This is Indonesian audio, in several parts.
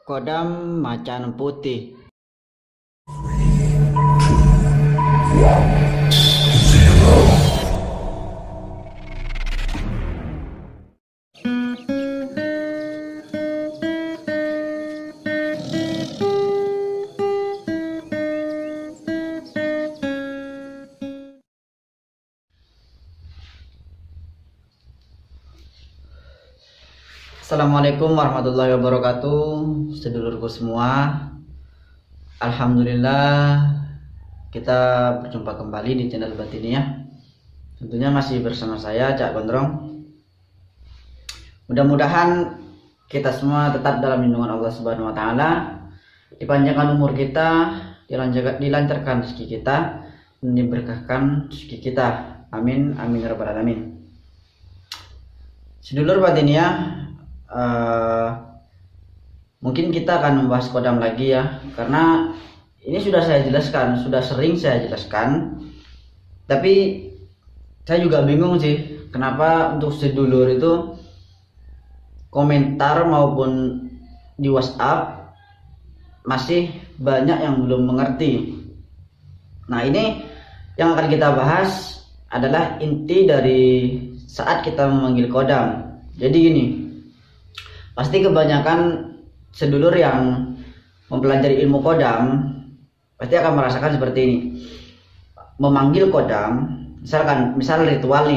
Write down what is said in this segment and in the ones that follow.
Kodam Macan Putih. Assalamualaikum warahmatullahi wabarakatuh, sedulurku semua. Alhamdulillah kita berjumpa kembali di channel Batiniah. Tentunya masih bersama saya Cak Gondrong. Mudah-mudahan kita semua tetap dalam lindungan Allah Subhanahu wa taala, dipanjangkan umur kita, dilancarkan rezeki kita, dan diberkahkan rezeki kita. Amin amin ya rabbal alamin. Sedulur Batiniah, mungkin kita akan membahas kodam lagi ya, karena ini sudah saya jelaskan, sudah sering saya jelaskan, tapi saya juga bingung sih kenapa untuk sedulur itu komentar maupun di WhatsApp masih banyak yang belum mengerti. Nah, ini yang akan kita bahas adalah inti dari saat kita memanggil kodam. Jadi gini, pasti kebanyakan sedulur yang mempelajari ilmu kodam pasti akan merasakan seperti ini. Memanggil kodam, misal ritual.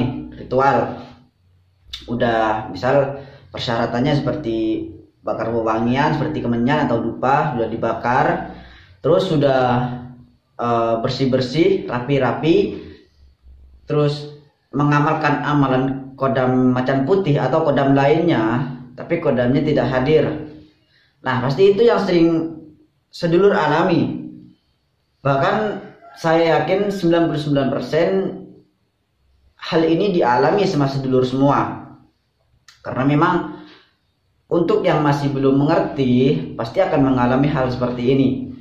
Udah misal persyaratannya seperti bakar wewangian, seperti kemenyan atau dupa sudah dibakar, terus sudah bersih-bersih, rapi-rapi, terus mengamalkan amalan kodam macan putih atau kodam lainnya, tapi kodamnya tidak hadir. Nah, pasti itu yang sering sedulur alami. Bahkan saya yakin 99% hal ini dialami sama sedulur semua. Karena memang untuk yang masih belum mengerti pasti akan mengalami hal seperti ini.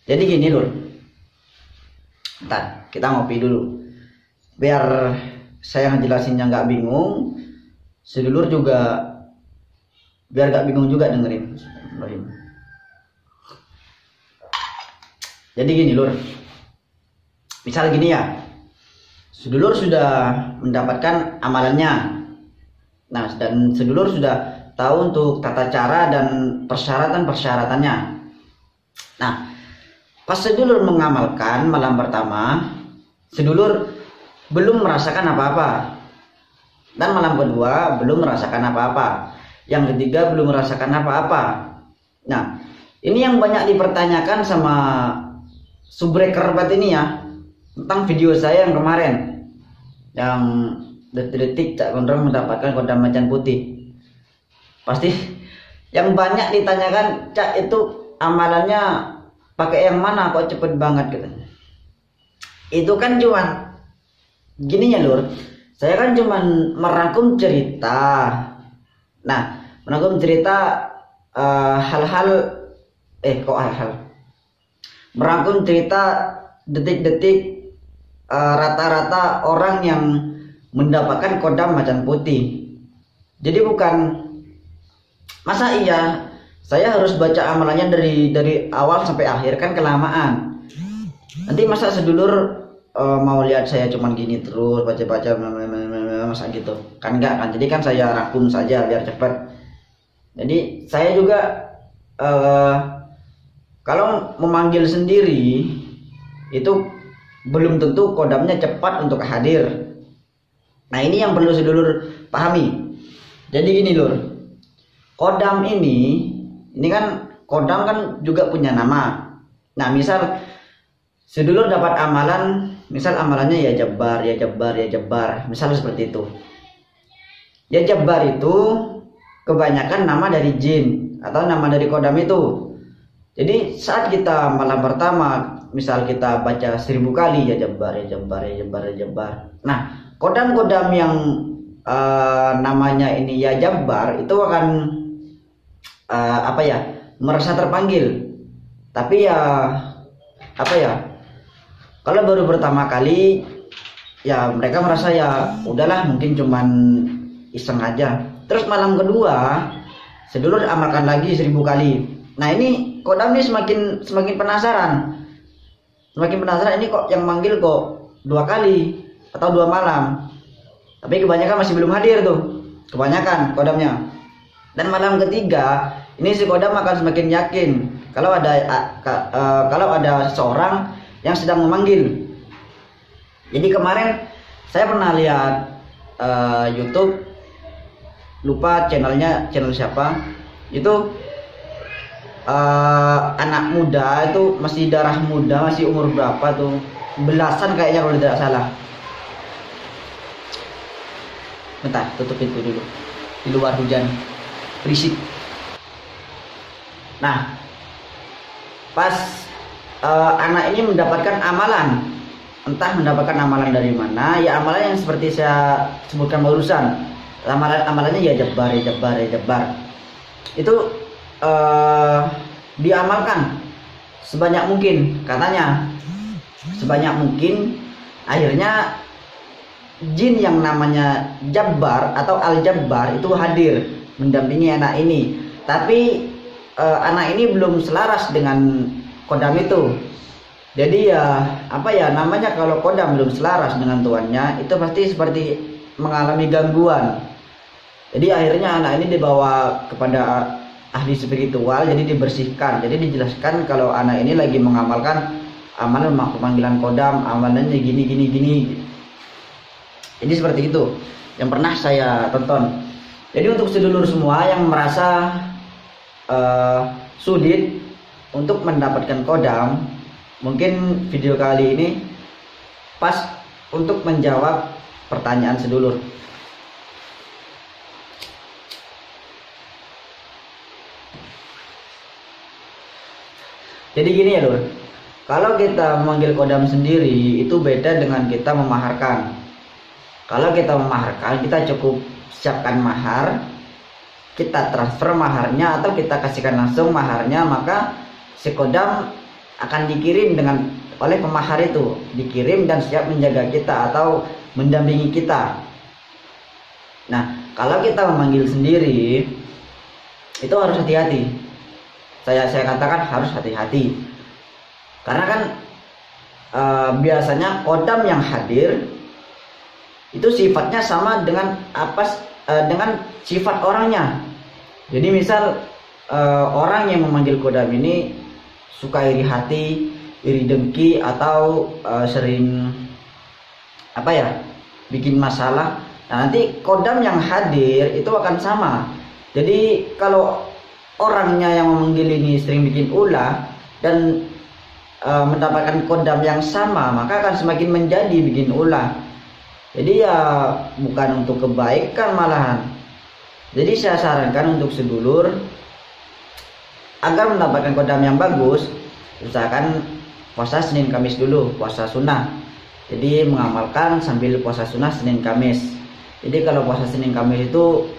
Jadi gini lur, bentar, kita ngopi dulu biar saya ngejelasinnya nggak bingung, sedulur juga biar gak bingung juga dengerin. Jadi gini lur, misal gini ya, sedulur sudah mendapatkan amalannya. Nah, dan sedulur sudah tahu untuk tata cara dan persyaratannya. Nah, pas sedulur mengamalkan malam pertama, sedulur belum merasakan apa-apa, dan malam kedua belum merasakan apa-apa, yang ketiga belum merasakan apa-apa. Nah, ini yang banyak dipertanyakan sama subbreaker Batiniah tentang video saya yang kemarin, yang detik-detik Cak Gondrong mendapatkan kodam macan putih. Pasti yang banyak ditanyakan, Cak itu amalannya pakai yang mana kok cepet banget katanya. Itu kan cuman gini ya lur, saya kan cuman merangkum cerita. Nah, merangkum cerita merangkum cerita detik-detik rata-rata orang yang mendapatkan kodam macan putih. Jadi bukan masa iya saya harus baca amalannya dari awal sampai akhir, kan kelamaan. Nanti masa sedulur mau lihat saya cuman gini terus baca-baca masa gitu kan, enggak kan. Jadi kan saya rangkum saja biar cepat. Jadi saya juga kalau memanggil sendiri itu belum tentu kodamnya cepat untuk hadir. Nah, ini yang perlu sedulur pahami. Jadi gini lur, kodam ini kan kodam kan juga punya nama. Nah, misal sedulur dapat amalan, misal amalannya ya Jabbar, misal seperti itu. Ya Jabbar itu kebanyakan nama dari jin atau nama dari kodam itu. Jadi saat kita malam pertama, misal kita baca 1000 kali ya Jabbar. Nah, kodam-kodam yang namanya ini ya Jabbar itu akan merasa terpanggil. Tapi kalau baru pertama kali ya mereka merasa ya udahlah, mungkin cuman iseng aja. Terus malam kedua sedulur amalkan lagi 1000 kali. Nah ini kodam ini semakin penasaran. Semakin penasaran, ini kok yang manggil kok 2 kali atau 2 malam. Tapi kebanyakan masih belum hadir tuh. Kebanyakan kodamnya. Dan malam ketiga, ini si kodam akan semakin yakin kalau ada seseorang yang sedang memanggil. Jadi kemarin saya pernah lihat YouTube, lupa channel siapa, itu anak muda itu masih darah muda, masih umur berapa tuh, belasan kayaknya kalau tidak salah. Bentar, tutup pintu dulu, di luar hujan berisik. Nah pas anak ini mendapatkan amalan, entah mendapatkan amalan dari mana ya, amalan yang seperti saya sebutkan barusan. Amalannya ya jebar itu diamalkan sebanyak mungkin, katanya sebanyak mungkin. Akhirnya jin yang namanya Jabbar atau Al-Jabbar itu hadir mendampingi anak ini. Tapi anak ini belum selaras dengan kodam itu. Jadi ya apa ya namanya, kalau kodam belum selaras dengan tuannya itu pasti seperti mengalami gangguan. Jadi akhirnya anak ini dibawa kepada ahli spiritual, jadi dibersihkan. Jadi dijelaskan kalau anak ini lagi mengamalkan amalan pemanggilan kodam, amalannya gini. Jadi seperti itu yang pernah saya tonton. Jadi untuk sedulur semua yang merasa sulit untuk mendapatkan kodam, mungkin video kali ini pas untuk menjawab pertanyaan sedulur. Jadi gini ya Lur, kalau kita memanggil kodam sendiri itu beda dengan kita memaharkan. Kalau kita memaharkan, kita cukup siapkan mahar, kita transfer maharnya atau kita kasihkan langsung maharnya, maka si kodam akan dikirim oleh pemahar itu, dikirim dan siap menjaga kita atau mendampingi kita. Nah kalau kita memanggil sendiri itu harus hati-hati. Saya katakan harus hati-hati, karena kan biasanya kodam yang hadir itu sifatnya sama dengan dengan sifat orangnya. Jadi misal orang yang memanggil kodam ini suka iri hati, iri dengki, atau sering bikin masalah. Nah nanti kodam yang hadir itu akan sama. Jadi kalau orangnya yang memanggil ini sering bikin ulah dan mendapatkan kodam yang sama, maka akan semakin menjadi bikin ulah. Jadi ya bukan untuk kebaikan malahan. Jadi saya sarankan untuk sedulur agar mendapatkan kodam yang bagus, usahakan puasa Senin Kamis dulu, puasa sunnah. Jadi mengamalkan sambil puasa sunnah Senin Kamis. Jadi kalau puasa Senin Kamis itu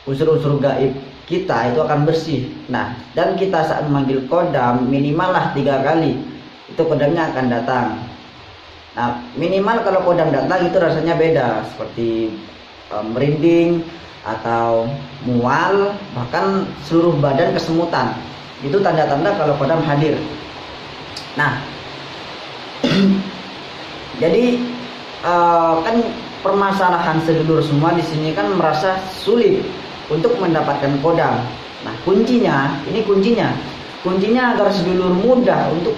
unsur-unsur gaib kita itu akan bersih. Nah dan kita saat memanggil kodam minimal lah 3 kali itu kodamnya akan datang. Nah minimal kalau kodam datang itu rasanya beda, seperti merinding atau mual, bahkan seluruh badan kesemutan. Itu tanda-tanda kalau kodam hadir. Nah jadi kan permasalahan sedulur semua di sini kan merasa sulit untuk mendapatkan kodam. Nah kuncinya agar sedulur mudah untuk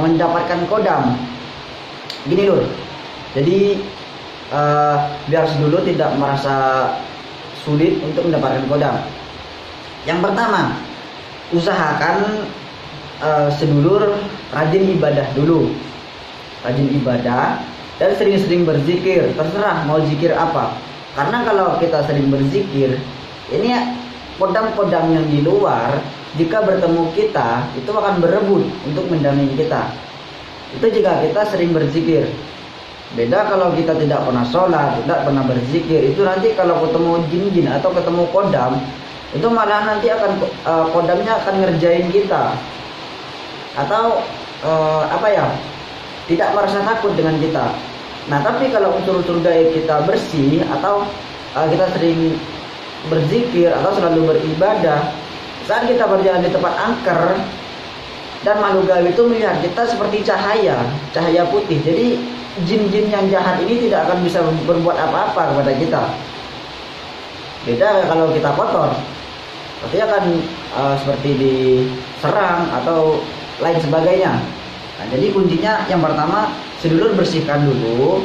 mendapatkan kodam. Gini Lur, jadi biar sedulur tidak merasa sulit untuk mendapatkan kodam. Yang pertama, usahakan sedulur rajin ibadah dulu, rajin ibadah dan sering-sering berzikir. Terserah mau zikir apa, karena kalau kita sering berzikir, ini kodam-kodam yang di luar jika bertemu kita itu akan berebut untuk mendampingi kita. Itu jika kita sering berzikir. Beda kalau kita tidak pernah sholat, tidak pernah berzikir. Itu nanti kalau ketemu jin-jin atau ketemu kodam, itu malah nanti akan kodamnya akan ngerjain kita, atau tidak merasa takut dengan kita. Nah tapi kalau unsur-unsur gaib kita bersih, atau kita sering berzikir atau selalu beribadah, Saat kita berjalan di tempat angker dan makhluk gaib itu melihat kita seperti cahaya putih. Jadi jin-jin yang jahat ini tidak akan bisa berbuat apa-apa kepada kita. Beda kalau kita kotor, pasti akan seperti diserang atau lain sebagainya. Nah, jadi kuncinya yang pertama, sedulur bersihkan dulu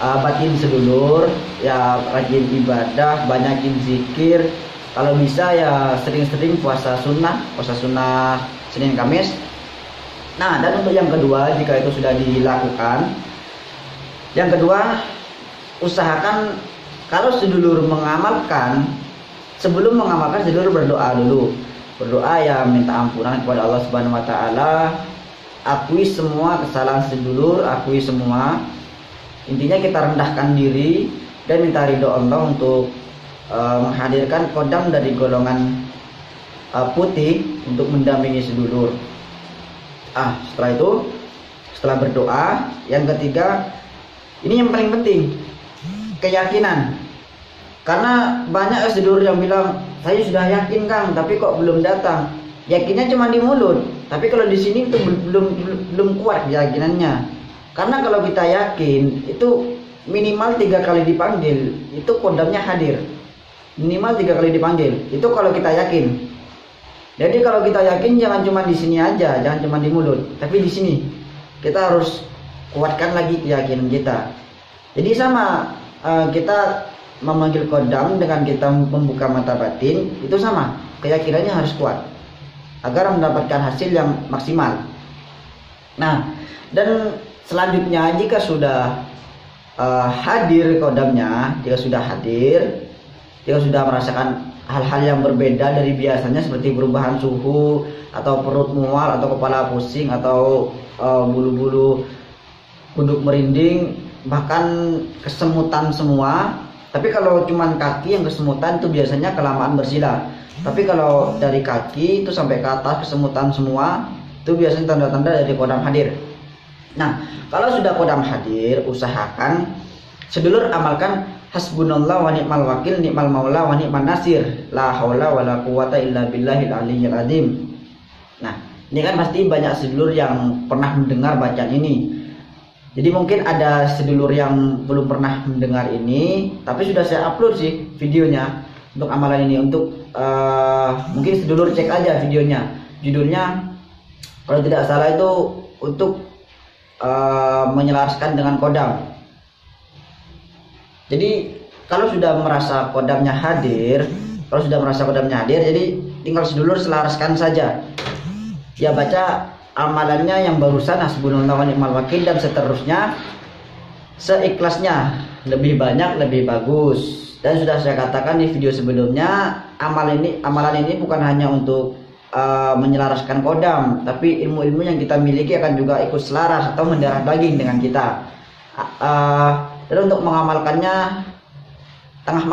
batin sedulur, ya rajin ibadah, banyakin zikir. Kalau bisa ya sering-sering puasa sunnah Senin Kamis. Nah, dan untuk yang kedua, jika itu sudah dilakukan, yang kedua, usahakan kalau sedulur mengamalkan, sebelum mengamalkan sedulur berdoa dulu. Berdoa ya minta ampunan kepada Allah Subhanahu wa taala, akui semua kesalahan sedulur, akui semua. Intinya kita rendahkan diri dan minta ridho Allah untuk menghadirkan kodam dari golongan putih untuk mendampingi sedulur. Setelah itu, setelah berdoa, yang ketiga, ini yang paling penting, keyakinan. Karena banyak sedulur yang bilang, saya sudah yakin Kang, tapi kok belum datang. Yakinnya cuma di mulut, tapi kalau di sini itu belum kuat keyakinannya. Karena kalau kita yakin, itu minimal 3 kali dipanggil, itu kodamnya hadir. Minimal 3 kali dipanggil, itu kalau kita yakin. Jadi kalau kita yakin, jangan cuma di sini aja, jangan cuma di mulut, tapi di sini kita harus kuatkan lagi keyakinan kita. Jadi sama, kita memanggil kodam dengan kita membuka mata batin, itu sama, keyakinannya harus kuat agar mendapatkan hasil yang maksimal. Nah, dan selanjutnya jika sudah hadir kodamnya, jika sudah merasakan hal-hal yang berbeda dari biasanya, seperti perubahan suhu atau perut mual atau kepala pusing atau bulu-bulu kuduk merinding, bahkan kesemutan semua. Tapi kalau cuman kaki yang kesemutan itu biasanya kelamaan bersila. Tapi kalau dari kaki itu sampai ke atas kesemutan semua, itu biasanya tanda-tanda dari kodam hadir. Nah, kalau sudah kodam hadir, usahakan sedulur amalkan hasbunallah wa ni'mal wakil, ni'mal maula wa ni'man nasir, la haula wa la quwata illa billahil aliyyil azim. Nah, ini kan pasti banyak sedulur yang pernah mendengar bacaan ini. Jadi mungkin ada sedulur yang belum pernah mendengar ini, tapi sudah saya upload sih videonya untuk amalan ini. Untuk mungkin sedulur cek aja videonya. Judulnya kalau tidak salah itu untuk menyelaraskan dengan kodam. Jadi kalau sudah merasa kodamnya hadir, jadi tinggal sedulur selaraskan saja. Ya baca amalannya yang barusan, hasbunallah wa ni'mal wakil, dan seterusnya seikhlasnya, lebih banyak lebih bagus. Dan sudah saya katakan di video sebelumnya, amalan ini bukan hanya untuk menyelaraskan kodam, tapi ilmu-ilmu yang kita miliki akan juga ikut selaras atau mendarah daging dengan kita. Dan untuk mengamalkannya tengah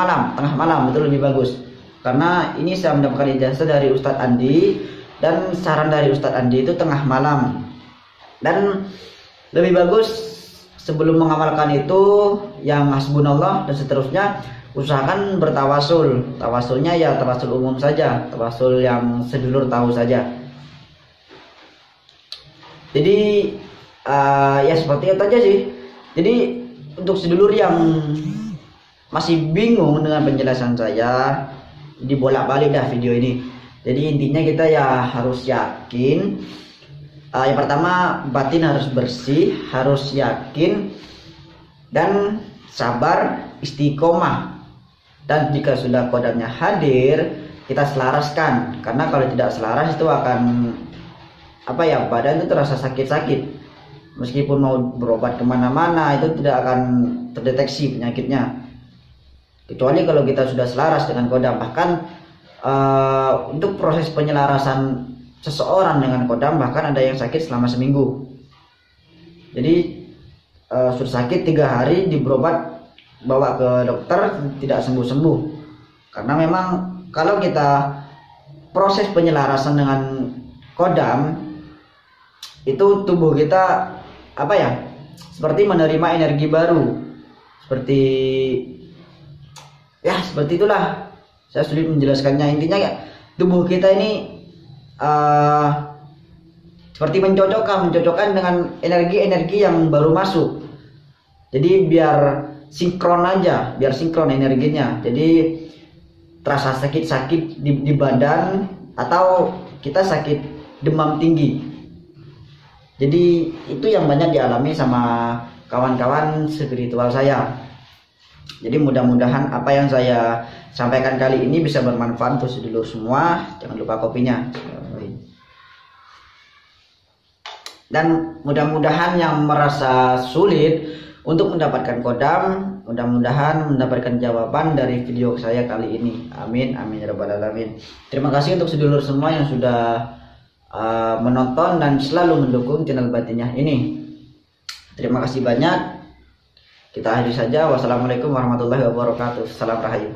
malam itu lebih bagus, karena ini saya mendapatkan ijazah dari Ustadz Andi, dan saran dari Ustadz Andi itu tengah malam. Dan lebih bagus sebelum mengamalkan itu yang hasbunallah dan seterusnya, usahakan bertawasul. Tawasulnya ya tawasul umum saja, tawasul yang sedulur tahu saja. Jadi ya seperti itu aja sih. Jadi untuk sedulur yang masih bingung dengan penjelasan saya, dibolak-balik dah video ini. Jadi intinya kita ya harus yakin. Yang pertama, batin harus bersih, harus yakin, dan sabar, istiqomah. Dan jika sudah kodamnya hadir, kita selaraskan. Karena kalau tidak selaras itu akan badan itu terasa sakit-sakit. Meskipun mau berobat kemana-mana, itu tidak akan terdeteksi penyakitnya, kecuali kalau kita sudah selaras dengan kodam. Bahkan untuk proses penyelarasan seseorang dengan kodam, bahkan ada yang sakit selama seminggu. Jadi sudah sakit 3 hari diberobat, bawa ke dokter, tidak sembuh-sembuh. Karena memang kalau kita proses penyelarasan dengan kodam, itu tubuh kita seperti menerima energi baru, seperti itulah. Saya sulit menjelaskannya. Intinya tubuh kita ini seperti mencocokkan dengan energi-energi yang baru masuk. Jadi biar sinkron aja, biar sinkron energinya. Jadi terasa sakit-sakit di badan atau kita sakit demam tinggi. Jadi itu yang banyak dialami sama kawan-kawan spiritual saya. Jadi mudah-mudahan apa yang saya sampaikan kali ini bisa bermanfaat untuk sedulur semua. Jangan lupa kopinya. Dan mudah-mudahan yang merasa sulit untuk mendapatkan kodam, mudah-mudahan mendapatkan jawaban dari video saya kali ini. Amin, amin ya rabbal alamin. Terima kasih untuk sedulur semua yang sudah menonton dan selalu mendukung channel Batinnya ini. Terima kasih banyak. Kita akhiri saja. Wassalamualaikum warahmatullahi wabarakatuh. Salam Rahayu.